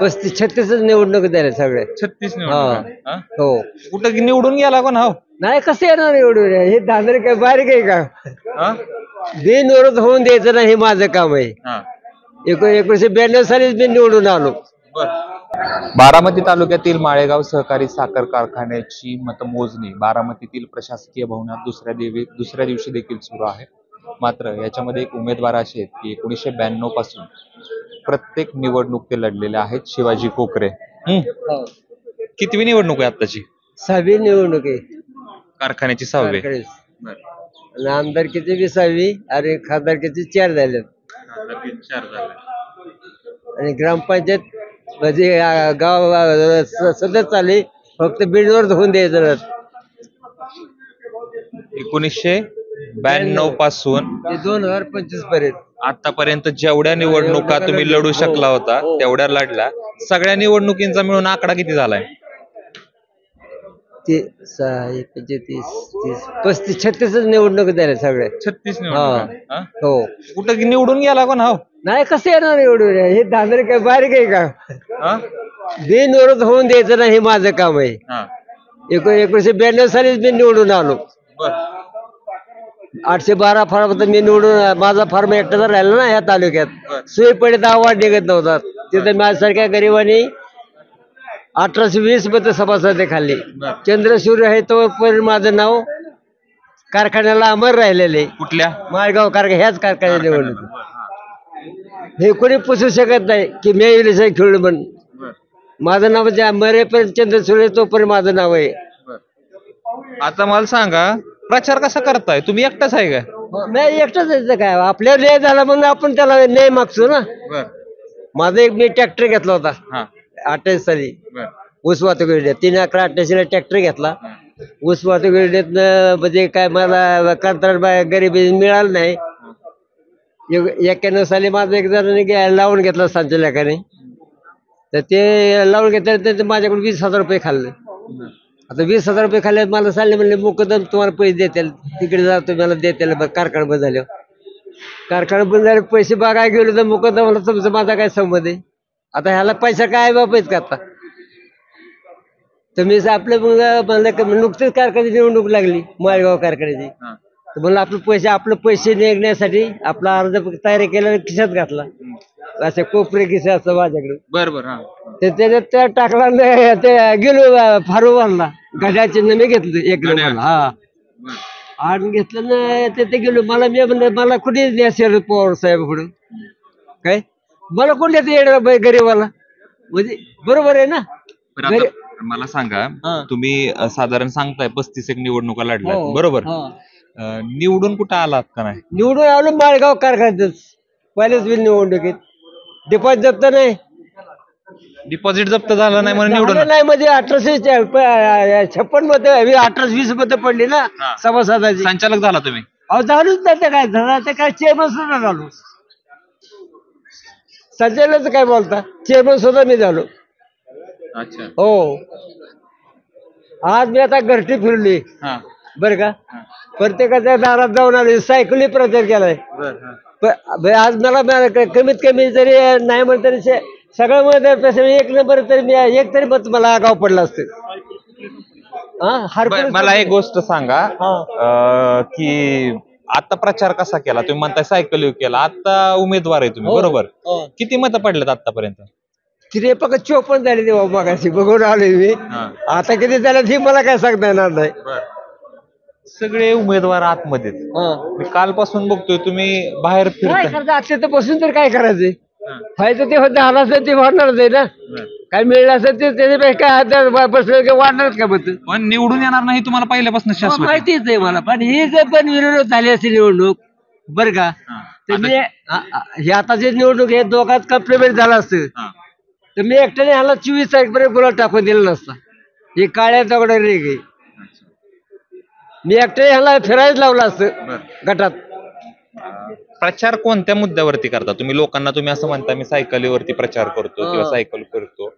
35-36 निवडणूक झाल्या सगळे. 36 हा. निवडणुका. हा? हो कुठं निवडून गेला कोण हा? नाही कसं येणार एवढं हे दादर काय बारीक आहे का? हा? बिनविरोध होऊन द्यायचं नाही हे माझं काम आहे. हा. 1992 सालीच मी निवडून आलो. बारामती तालुक्यातील माळेगाव सहकारी साखर कारखान्याची मतमोजणी बारामतीतील प्रशासकीय भवनात दुसऱ्या दिवशी देखील सुरू आहे. मात्र याच्यामध्ये एक उमेदवार असे आहेत की 1992 पासून प्रत्येक निवडणूक ते लढलेले आहेत. शिवाजी कोकरे. कितवी निवडणूक आहे आताची? 6वी निवडणूक आहे. कारखान्याची 6वी. आणि आमदारकीची 20वी आणि खासदारकीची 4 झाले. 4 झाले. आणि ग्रामपंचायत म्हणजे गाव सदस्य आले फक्त बिनविरोध होऊन द्यायचं. 1992 पासून 2025 पर्यंत आतापर्यंत जेवढ्या निवडणुका तुम्ही लढू शकला होता तेवढ्या लढल्या. सगळ्या निवडणुकींचा मिळून आकडा किती झालाय? 35-36 निवडणूक झाल्या सगळ्या. 36 निवडणुका. हो कुठं निवडून गेला कोण हा? नाही कसं येणार एवढं हे दादर काय बारीक आहे का? बिनविरोध होऊन द्यायचं नाही हे माझं काम आहे. 1992 सालीच मी निवडून आलो. 812 फॉर्म मी निवडून माझा फॉर्म एकटाचा राहिला ना ह्या तालुक्यात. सोयी पडे आवाज निघत नव्हता तिथं माझ्यासारख्या गरिबांनी 1820 मध्ये सभासद खाल्ली. चंद्रसूर्य आहे तो पण माझं नाव कारखान्याला अमर राहिलेले. कुठल्या? माळगाव कारखाना ह्याच कारखान्यात निवडणूक. हे कोणी पुसू शकत नाही की मी इलेक्शन खेळलो म्हणून. माझं नाव जे मरेपर्यंत चंद्रसूर्य तोपर्यंत माझं नाव आहे. आता मला सांगा प्रचार कसा करताय? तुम्ही एकटाच आहे का? नाही एकटाच यायचं काय आपल्याला न्याय झाला म्हणून आपण त्याला न्याय मागतो ना. माझा एक मी ट्रॅक्टर घेतला होता 28 साली ऊस वाहतूक योजनेत. 3/11/88 ट्रॅक्टर घेतला. ऊस वाहतूक योजनेतनं म्हणजे काय मला कंत्राट गरिबी मिळालं नाही. 91 साली माझं एक जणांनी लावून घेतला संचालकाने. तर ते लावून घेतल्यानंतर माझ्याकडून 20,000 रुपये खाल्ले. आता 20,000 रुपये खाल्ले मला सांगले म्हणले मुकदम तुम्हाला पैसे देतील तिकडे जा तुम्हाला देतील. कारखाना बंद झाल्यावर कारखाना बंद झाले पैसे बघायला गेलो तर मुकदमाला तुमचा माझा काय संबंध आहे? आता ह्याला पैसा काय बापायच का? आता तुम्ही आपलं म्हणलं नुकतीच कारखान्याची निवडणूक लागली माळेगाव कारखान्याची. म्हणलं आपलं पैसे निघण्यासाठी आपला अर्ज तयारी केला खिशात घातला. असे कोपरे खिसे असं माझ्याकडे. बरोबर. ते त्याच्यात त्या टाकला ते गेलो फारुवारला घड्याचे मी घेतलं एक नंबर. आणि घेतलं ना ते गेलो. मला मी म्हणलं मला कुठे न्यायचं पवार साहेब पुढे काय मला कोणत्या येणार गरीबाला म्हणजे बरोबर आहे ना. मला सांगा तुम्ही साधारण सांगताय 35 एक निवडणुका लढल्या बरोबर. निवडून कुठं आलात का नाही? निवडून आलो माळेगाव कारखान्यातच पहिलेच निवडणुकीत. डिपॉझिट जप्त नाही. डिपॉझिट जप्त झालं नाही म्हणून निवडून नाही म्हणजे 1856 मध्ये 1820 मध्ये पडली ना सभासदाची. संचालक झाला तुम्ही? अहो झालोच नाही. ते काय झालं ते काय चेअरमन सुद्धा झालो. संचालक काय बोलता चेअरमन सुद्धा मी झालो. अच्छा. हो आज मी आता घरटी फिरली बरं का. प्रत्येकाच्या दारात जाऊन आले सायकली प्रचार केलाय. आज मला कमीत कमी जरी नाही म्हणत तरी सगळं मध्ये एक नंबर तरी मी एक तरी मत मला आगाव पडला असतं. मला एक गोष्ट सांगा की आता प्रचार कसा केला? तुम्ही म्हणताय सायकल केला. आता उमेदवार आहे तुम्ही बरोबर. किती मतं पडलेत आतापर्यंत? 54 झाले तेव्हा मगाशी बघून आलोय मी. आता किती झालं हे मला काय सांगता येणार नाही. सगळे उमेदवार आतमध्ये. मी कालपासून बघतोय तुम्ही बाहेर फिरताय. बसून तर काय करायचंय? फायदा ते झालं असेल ते वाढणारच आहे ना. काय मिळलं असेल ते त्याच्यापेक्षा बसलं वाढणारच का? पण निवडून येणार नाही तुम्हाला पहिल्यापासून माहितीच आहे मला. पण ही जर पण विरोध झाली असेल निवडणूक बरं का तर मी हे आता जे निवडणूक हे दोघात कम्प्लिमेंट झालं असतं तर मी एकट्याने ह्याला 24 तारखेपर्यंत गुलाल टाकून दिला नसता. हे काळ्या दगड रे गे मी एकट्याने ह्याला फिरायला लावलं असतं गटात. प्रचार कोणत्या मुद्द्यावरती करता तुम्ही? लोकांना तुम्ही असं म्हणता मी सायकलीवरती प्रचार करतो किंवा सायकल करतो.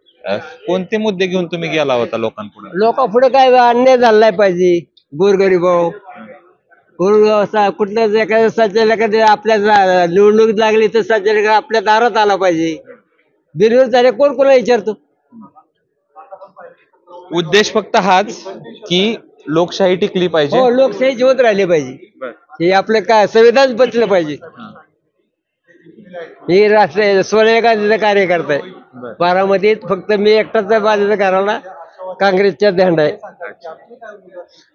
कोणते मुद्दे घेऊन तुम्ही गेला होता लोकांपुढे? लोकांपुढे काय अन्याय झाला नाही पाहिजे. गोरगरीब कुठलं एखाद्या संचालक आपल्या निवडणूक लागली तर संचालक आपल्या दारात आला पाहिजे. बिनविरोध झाले कोण कोणाला विचारतो? उद्देश फक्त हाच की लोकशाही टिकली पाहिजे. हो, लोकशाही जिवंत राहिली पाहिजे. बरं. हे आपलं काय संविधान बचलं पाहिजे. हे राष्ट्रीय सोनिया गांधीचं कार्यकर्ता आहे. बरं. बारामतीत फक्त मी एकटाच माझ्या घराला काँग्रेसच्या झेंडा आहे.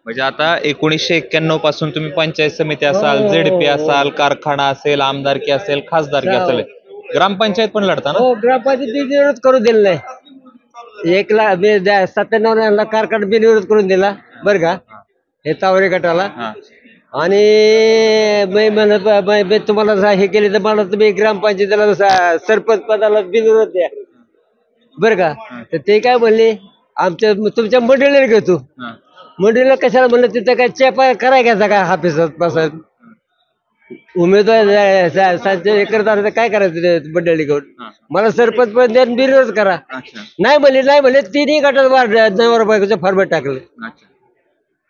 म्हणजे आता 1991 पासून तुम्ही पंचायत समिती असाल, हो. ZP असाल, कारखाना असेल, आमदारकी असेल, खासदारकी हो. असेल, ग्रामपंचायत पण लढता ना? हो, ग्रामपंचायत बिनविरोध करून दिलं नाही. 1,97,000 कारखाना बिनविरोध करून दिला बरं का, हे तावरे गटाला. हा. आणि मी म्हणत मी तुम्हाला हे केले तर मला तुम्ही ग्रामपंचायतीला सरपंच पदाला बिनविरोध द्या बरं का. तर ते काय म्हणले, तुमच्या मंडळीला घेतो. हा. मंडळीला कशाला म्हणलं, तिथं काय चेपा कराय घ्यायचा का हाफिसात बसत उमेदवार संजय करत असं काय करायचं मंडळी घेऊन? हा. मला सरपंच पद द्या आणि बिनविरोध करा. अच्छा. नाही म्हणले तिन्ही गटात वाढ नवर बायकोचं फॉर्मेट टाकलं. अच्छा.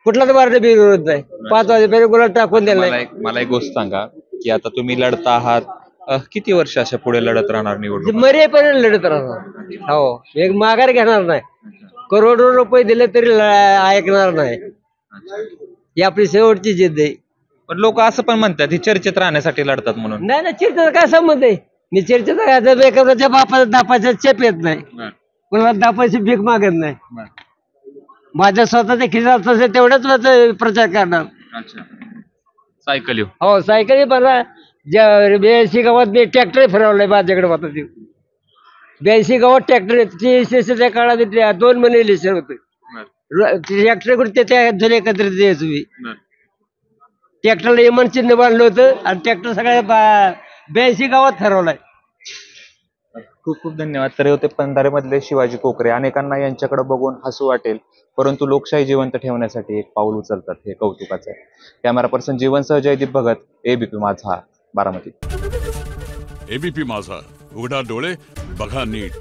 कुठलाच वार्ड बिनविरोध नाही. 5 वाजेपर्यंत गुलाल टाकून दिला. मला एक गोष्ट सांगा की आता तुम्ही लढता आहात, किती वर्ष अशा पुढे लढत राहणार निवडणूक? मरेपर्यंत लढत राहणार. हो, एक माघार घेणार नाही. करोडो रुपये दिले तरी ऐकणार नाही. ही आपली शेवटची जिद्द आहे. पण लोक असं पण म्हणतात ही चर्चेत राहण्यासाठी लढतात म्हणून. नाही चर्चेचा काय संबंध आहे? मी चर्चेचा एखाद्याच्या दापाचा चेप येत नाही, कोणाला दापाची भीक मागत नाही. माझ्या स्वतःच्या खिशात तसे तेवढाच प्रचार करणार. सायकल येऊ. हो, सायकली मला 82 गावात मी ट्रॅक्टर फिरवलाय माझ्याकडे होता. 82 गावात ट्रॅक्टर च्या काळात 2 महिने इलेक्शन होते. ट्रॅक्टर कडे त्या जुने एकत्रित द्यायचो मी. ट्रॅक्टरला इमान चिन्ह बांधलं होतं आणि ट्रॅक्टर सगळ्या 82 गावात फिरवलाय. खूप खूप धन्यवाद. तर होते पंधारेमधले शिवाजी कोकरे. अनेकांना यांच्याकडे बघून हसू वाटेल, परंतु लोकशाही जिवंत ठेवण्यासाठी एक पाऊल उचलतात, हे कौतुकाचं आहे. कॅमेरा पर्सन जीवनसह जयदीप भगत, ABP माझा, बारामती. ABP माझा, उघडा डोळे बघा नीट.